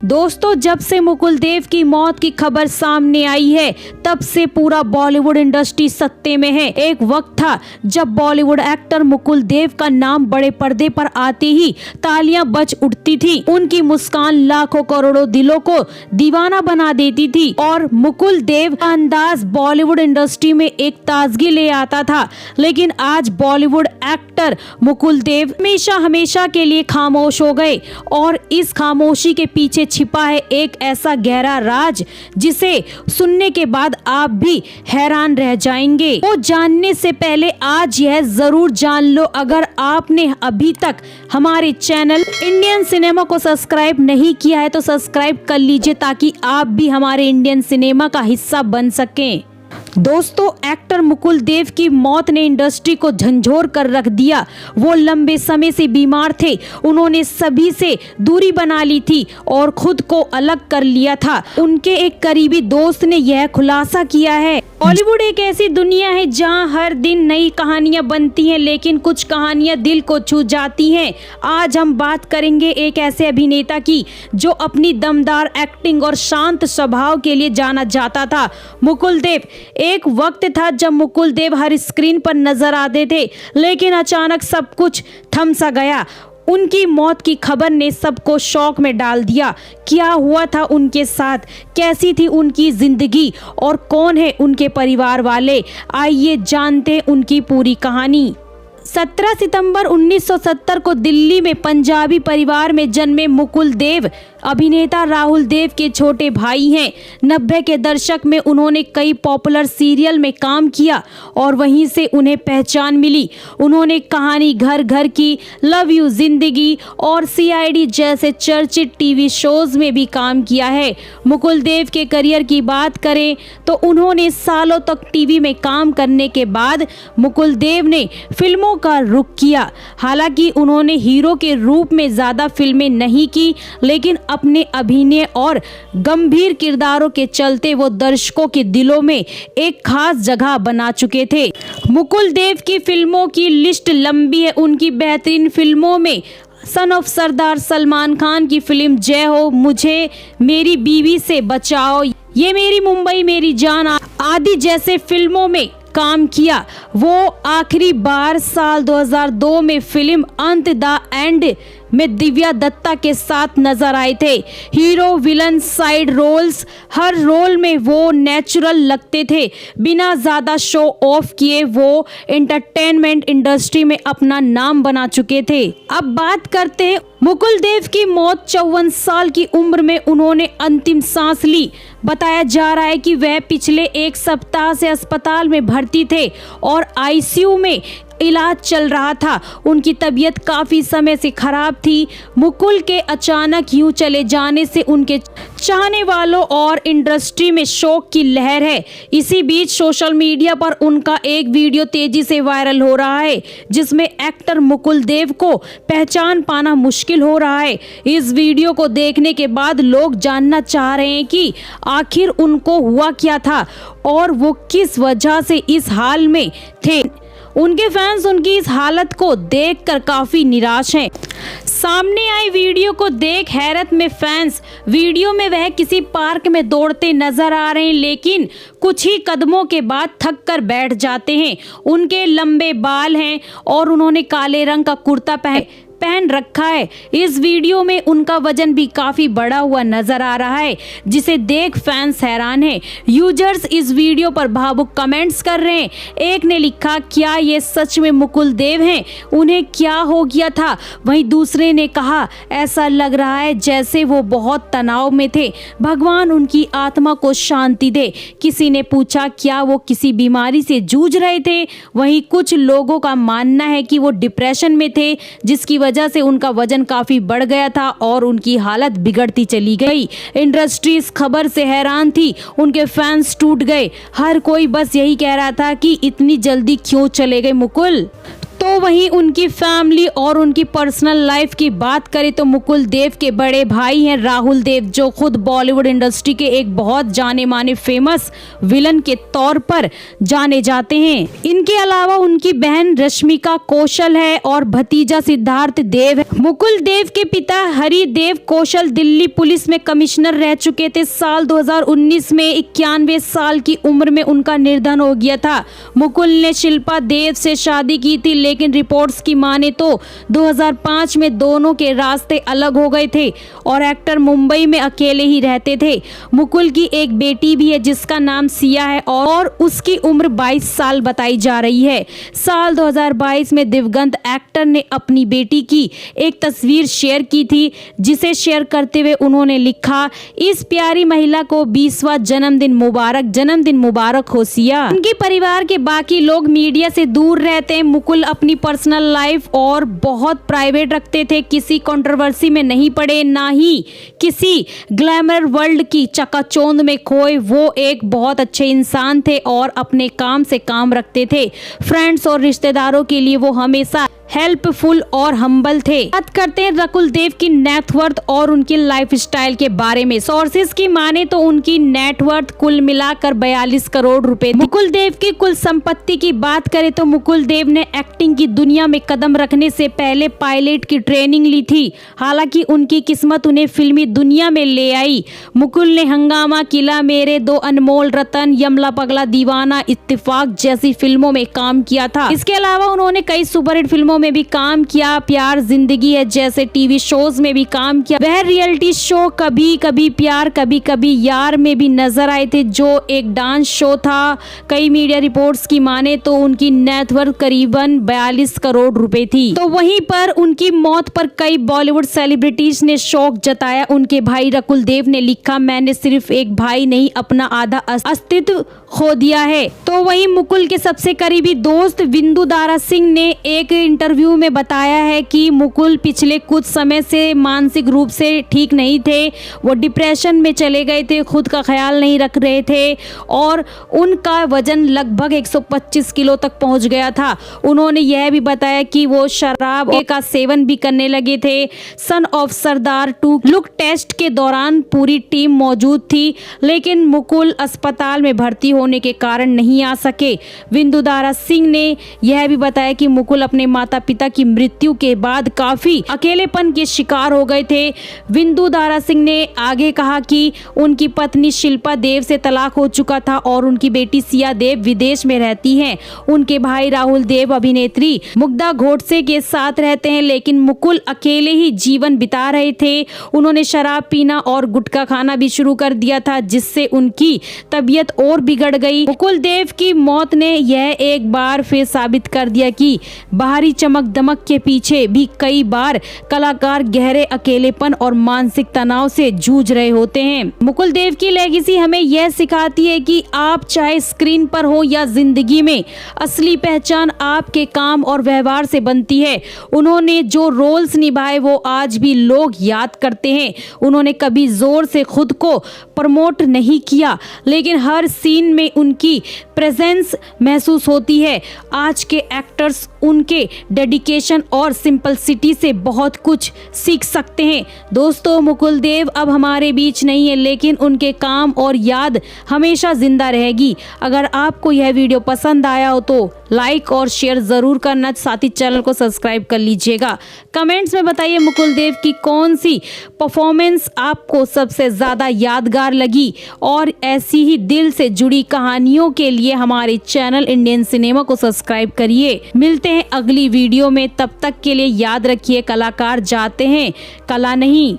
दोस्तों, जब से मुकुल देव की मौत की खबर सामने आई है तब से पूरा बॉलीवुड इंडस्ट्री सत्ते में है। एक वक्त था जब बॉलीवुड एक्टर मुकुल देव का नाम बड़े पर्दे पर आते ही तालियां बज उठती थी। उनकी मुस्कान लाखों करोड़ों दिलों को दीवाना बना देती थी और मुकुल देव का अंदाज बॉलीवुड इंडस्ट्री में एक ताजगी ले आता था। लेकिन आज बॉलीवुड एक्टर मुकुल देव हमेशा के लिए खामोश हो गए और इस खामोशी के पीछे छिपा है एक ऐसा गहरा राज जिसे सुनने के बाद आप भी हैरान रह जाएंगे। वो जानने से पहले आज यह जरूर जान लो, अगर आपने अभी तक हमारे चैनल इंडियन सिनेमा को सब्सक्राइब नहीं किया है तो सब्सक्राइब कर लीजिए ताकि आप भी हमारे इंडियन सिनेमा का हिस्सा बन सकें। दोस्तों, एक्टर मुकुल देव की मौत ने इंडस्ट्री को झंझोर कर रख दिया। वो लंबे समय से बीमार थे, उन्होंने सभी से दूरी बना ली थी और खुद को अलग कर लिया था। उनके एक करीबी दोस्त ने यह खुलासा किया है। बॉलीवुड एक ऐसी दुनिया है जहां हर दिन नई कहानियां बनती हैं, लेकिन कुछ कहानियां दिल को छू जाती हैं। आज हम बात करेंगे एक ऐसे अभिनेता की जो अपनी दमदार एक्टिंग और शांत स्वभाव के लिए जाना जाता था। मुकुल देव। एक वक्त था जब मुकुल देव हर स्क्रीन पर नजर आते थे, लेकिन अचानक सब कुछ थम सा गया। उनकी मौत की खबर ने सबको शौक में डाल दिया। क्या हुआ था उनके साथ, कैसी थी उनकी जिंदगी और कौन है उनके परिवार वाले, आइए जानते हैं उनकी पूरी कहानी। 17 सितंबर 1970 को दिल्ली में पंजाबी परिवार में जन्मे मुकुल देव अभिनेता राहुल देव के छोटे भाई हैं। 90 के दशक में उन्होंने कई पॉपुलर सीरियल में काम किया और वहीं से उन्हें पहचान मिली। उन्होंने कहानी घर घर की, लव यू जिंदगी और CID जैसे चर्चित टीवी शोज में भी काम किया है। मुकुल देव के करियर की बात करें तो उन्होंने सालों तक टीवी में काम करने के बाद मुकुल देव ने फिल्मों का रुख किया। हालांकि उन्होंने हीरो के रूप में ज्यादा फिल्में नहीं की, लेकिन अपने अभिनय और गंभीर किरदारों के चलते वो दर्शकों के दिलों में एक खास जगह बना चुके थे। मुकुल देव की फिल्मों की लिस्ट लंबी है। उनकी बेहतरीन फिल्मों में सन ऑफ सरदार, सलमान खान की फिल्म जय हो, मुझे मेरी बीवी से बचाओ, ये मेरी मुंबई मेरी जान आदि जैसे फिल्मों में काम किया। वो आखिरी बार साल 2002 में फिल्म अंत द एंड में दिव्या दत्ता के साथ नजर आए थे। हीरो विलन साइड रोल्स, हर रोल में वो नेचुरल लगते थे। बिना ज्यादा शो ऑफ किए वो एंटरटेनमेंट इंडस्ट्री में अपना नाम बना चुके थे। अब बात करते हैं मुकुल देव की मौत। 54 साल की उम्र में उन्होंने अंतिम सांस ली। बताया जा रहा है कि वह पिछले एक सप्ताह से अस्पताल में भर्ती थे और ICU में इलाज चल रहा था। उनकी तबीयत काफी समय से खराब थी। मुकुल के अचानक यूं चले जाने से उनके चाहने वालों और इंडस्ट्री में शोक की लहर है। इसी बीच सोशल मीडिया पर उनका एक वीडियो तेजी से वायरल हो रहा है जिसमें एक्टर मुकुल देव को पहचान पाना मुश्किल हो रहा है। इस वीडियो को देखने के बाद लोग जानना चाह रहे हैं कि आखिर उनको हुआ क्या था और वो किस वजह से इस हाल में थे। उनके फैंस उनकी इस हालत को देखकर काफी निराश हैं। सामने आई वीडियो को देख हैरत में फैंस। वीडियो में वह किसी पार्क में दौड़ते नजर आ रहे हैं, लेकिन कुछ ही कदमों के बाद थक कर बैठ जाते हैं। उनके लंबे बाल हैं और उन्होंने काले रंग का कुर्ता पहन रखा है। इस वीडियो में उनका वजन भी काफी बढ़ा हुआ नजर आ रहा है, जिसे देख फैंस हैरान हैं। यूजर्स इस वीडियो पर भावुक कमेंट्स कर रहे हैं। एक ने लिखा, क्या ये सच में मुकुल देव हैं? उन्हें क्या हो गया था? वहीं दूसरे ने कहा, ऐसा लग रहा है जैसे वो बहुत तनाव में थे, भगवान उनकी आत्मा को शांति दे। किसी ने पूछा, क्या वो किसी बीमारी से जूझ रहे थे? वहीं कुछ लोगों का मानना है कि वो डिप्रेशन में थे, जिसकी वजह से उनका वजन काफी बढ़ गया था और उनकी हालत बिगड़ती चली गई। इंडस्ट्री इस खबर से हैरान थी, उनके फैंस टूट गए। हर कोई बस यही कह रहा था कि इतनी जल्दी क्यों चले गए मुकुल। तो वहीं उनकी फैमिली और उनकी पर्सनल लाइफ की बात करें तो मुकुल देव के बड़े भाई हैं राहुल देव, जो खुद बॉलीवुड इंडस्ट्री के एक बहुत जाने माने फेमस विलन के तौर पर जाने जाते हैं। इनके अलावा उनकी बहन रश्मिका कौशल है और भतीजा सिद्धार्थ देव है। मुकुल देव के पिता हरि देव कौशल दिल्ली पुलिस में कमिश्नर रह चुके थे। साल 2019 में 91 साल की उम्र में उनका निधन हो गया था। मुकुल ने शिल्पा देव से शादी की थी, लेकिन रिपोर्ट्स की माने तो 2005 में दोनों के रास्ते अलग हो गए थे और एक्टर मुंबई में अकेले ही रहते थे। मुकुल की एक बेटी भी है जिसका नाम सिया है और उसकी उम्र 22 साल बताई जा रही है। साल 2022 में दिवंगत एक्टर ने अपनी बेटी की एक तस्वीर शेयर की थी, जिसे शेयर करते हुए उन्होंने लिखा, इस प्यारी महिला को 20वां जन्मदिन मुबारक हो सिया। उनके परिवार के बाकी लोग मीडिया से दूर रहते हैं। मुकुल अपनी पर्सनल लाइफ और बहुत प्राइवेट रखते थे, किसी कंट्रोवर्सी में नहीं पड़े, ना ही किसी ग्लैमर वर्ल्ड की चकाचौंध में खोए। वो एक बहुत अच्छे इंसान थे और अपने काम से काम रखते थे। फ्रेंड्स और रिश्तेदारों के लिए वो हमेशा हेल्पफुल और हम्बल थे। बात करते हैं रकुल देव की नेटवर्थ और उनकी लाइफस्टाइल के बारे में। सोर्सेज की माने तो उनकी नेटवर्थ कुल मिलाकर 42 करोड़ रुपए। मुकुल देव की कुल संपत्ति की बात करें तो मुकुल देव ने एक्टिंग की दुनिया में कदम रखने से पहले पायलट की ट्रेनिंग ली थी। हालांकि उनकी किस्मत उन्हें फिल्मी दुनिया में ले आई। मुकुल ने हंगामा, किला, मेरे दो अनमोल रतन, यमला पगला दीवाना, इत्तेफाक जैसी फिल्मों में काम किया था। इसके अलावा उन्होंने कई सुपरहिट फिल्मों में भी काम किया। प्यार जिंदगी है जैसे टीवी शोज में भी काम किया। वह रियलिटी शो कभी कभी प्यार कभी कभी यार में भी नजर आए थे, जो एक डांस शो था। कई मीडिया रिपोर्ट्स की माने तो उनकी नेटवर्थ करीबन 42 करोड़ रुपए थी। तो वहीं पर उनकी मौत पर कई बॉलीवुड सेलिब्रिटीज ने शोक जताया। उनके भाई रकुल देव ने लिखा, मैंने सिर्फ एक भाई नहीं, अपना आधा अस्तित्व खो दिया है। तो वहीं मुकुल के सबसे करीबी दोस्त विंदु दारा सिंह ने एक इंटरव्यू में बताया है कि मुकुल पिछले कुछ समय से मानसिक रूप से ठीक नहीं थे। वो डिप्रेशन में चले गए थे, खुद का ख्याल नहीं रख रहे थे और उनका वजन लगभग 125 किलो तक पहुंच गया था। उन्होंने यह भी बताया कि वो शराब का सेवन भी करने लगे थे। Son of Sardaar 2 look test के दौरान पूरी टीम मौजूद थी, लेकिन मुकुल अस्पताल में भर्ती होने के कारण नहीं आ सके। विंदु दारा सिंह ने यह भी बताया कि मुकुल अपने माता पिता की मृत्यु के बाद काफी अकेलेपन के शिकार हो गए थे। विंदु दारा सिंह ने आगे कहा कि उनकी पत्नी शिल्पा देव से तलाक हो चुका था और उनकी बेटी सिया देव विदेश में रहती हैं। उनके भाई राहुल देव अभिनेत्री मुग्धा गोडसे के साथ रहते हैं, लेकिन मुकुल अकेले ही जीवन बिता रहे थे। उन्होंने शराब पीना और गुटखा खाना भी शुरू कर दिया था, जिससे उनकी तबीयत और बिगड़ गई। मुकुल देव की मौत ने यह एक बार फिर साबित कर दिया कि बाहरी चमक दमक के पीछे भी कई बार कलाकार गहरे अकेलेपन और मानसिक तनाव से जूझ रहे होते हैं। मुकुल देव की लेगेसी हमें यह सिखाती है कि आप चाहे स्क्रीन पर हो या जिंदगी में, असली पहचान आपके काम और व्यवहार से बनती है। उन्होंने जो रोल्स निभाए वो आज भी लोग याद करते हैं। उन्होंने कभी जोर से खुद को प्रमोट नहीं किया, लेकिन हर सीन में उनकी प्रेजेंस महसूस होती है। आज के एक्टर्स उनके डेडिकेशन और सिंपलिसिटी से बहुत कुछ सीख सकते हैं। दोस्तों, मुकुल देव अब हमारे बीच नहीं है, लेकिन उनके काम और याद हमेशा जिंदा रहेगी। अगर आपको यह वीडियो पसंद आया हो तो लाइक और शेयर जरूर करना, साथ ही चैनल को सब्सक्राइब कर लीजिएगा। कमेंट्स में बताइए मुकुल देव की कौन सी परफॉर्मेंस आपको सबसे ज्यादा यादगार लगी, और ऐसी ही दिल से जुड़ी कहानियों के लिए हमारे चैनल इंडियन सिनेमा को सब्सक्राइब करिए। मिलते हैं अगली वीडियो में, तब तक के लिए याद रखिए, कलाकार जाते हैं, कला नहीं।